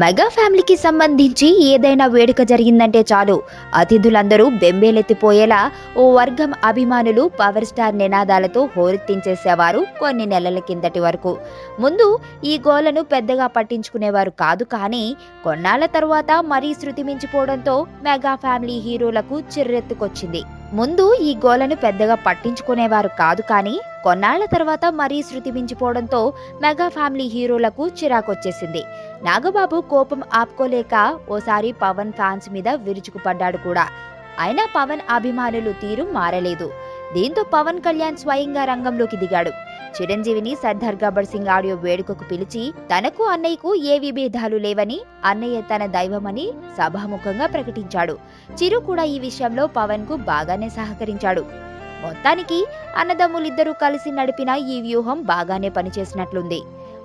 Mega ఫ్యామిలీకి సంబంధించి ఏదైనా వేడుక జరిగిందంటే చాలు అతిథులందరూ బెంబేలెత్తిపోయేలా ఓ వర్గం అభిమానులు పవర్ స్టార్ నినాదాలతో హోరెత్తించేసేవారు కొన్ని నెలల కిందటి వరకు. ముందు ఈ గోలను పెద్దగా పట్టించుకునేవారు కాదు, కానీ కొన్నాళ్ల తర్వాత మరీ శృతి మించిపోవడంతో మెగా ఫ్యామిలీ హీరోలకు చిర్రెత్తుకొచ్చింది. ముందు ఈ గోలను పెద్దగా పట్టించుకునేవారు కాదు, కానీ కొన్నాళ్ల తర్వాత మరీ శృతి మించిపోవడంతో మెగా ఫ్యామిలీ హీరోలకు చిరాకొచ్చేసింది. నాగబాబు కోపం ఆపుకోలేక ఓసారి పవన్ ఫ్యాన్స్ మీద విరుచుకుపడ్డాడు కూడా. అయినా పవన్ అభిమానులు తీరు మారలేదు. దీంతో పవన్ కళ్యాణ్ స్వయంగా రంగంలోకి దిగాడు. చిరంజీవిని సర్దార్ గబ్బర్ సింగ్ ఆడియో వేడుకకు పిలిచి తనకు అన్నయ్యకు ఏ విభేదాలు లేవని, అన్నయ్య తన దైవమని సభాముఖంగా ప్రకటించాడు. చిరు కూడా ఈ విషయంలో పవన్ కు బాగానే సహకరించాడు. మొత్తానికి అన్నదమ్ములిద్దరూ కలిసి నడిపిన ఈ వ్యూహం బాగానే పనిచేసినట్లుంది.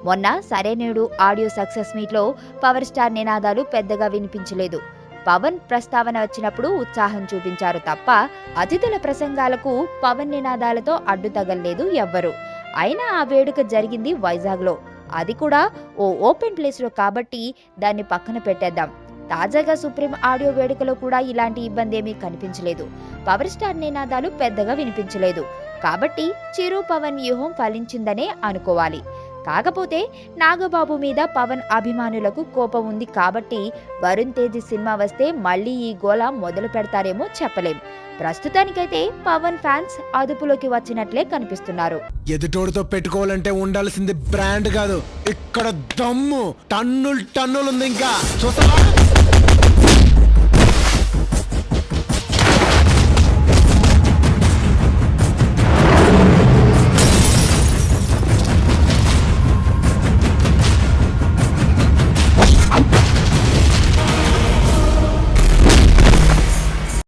మొన్న సరైనడు ఆడియో సక్సెస్ మీట్లో పవర్ స్టార్ నినాదాలు పెద్దగా వినిపించలేదు. పవన్ ప్రస్తావన వచ్చినప్పుడు ఉత్సాహం చూపించారు తప్ప అతిథుల ప్రసంగాలకు పవన్ నినాదాలతో అడ్డు తగల్లేదు ఎవ్వరు. అయినా ఆ వేడుక జరిగింది వైజాగ్లో, అది కూడా ఓ ఓపెన్ ప్లేస్లో కాబట్టి దాన్ని పక్కన పెట్టేద్దాం. తాజాగా సుప్రీం ఆడియో వేడుకలో కూడా ఇలాంటి ఇబ్బంది ఏమీ కనిపించలేదు. పవర్ స్టార్ నినాదాలు పెద్దగా వినిపించలేదు కాబట్టి చిరు పవన్ వ్యూహం ఫలించిందనే అనుకోవాలి. కాకపోతే నాగబాబు మీద పవన్ అభిమానులకు కోపం ఉంది కాబట్టి వరుణ్ తేజ్ సినిమా వస్తే మళ్ళీ ఈ గోల మొదలు పెడతారేమో చెప్పలేం. ప్రస్తుతానికైతే పవన్ ఫ్యాన్స్ అదుపులోకి వచ్చినట్లే కనిపిస్తున్నారు. ఎదుటోడితో పెట్టుకోవాలంటే ఉండాల్సింది బ్రాండ్ కాదు, ఇక్కడ దమ్ము టన్నులు టన్నులు ఉంది. ఇంకా చూస్తా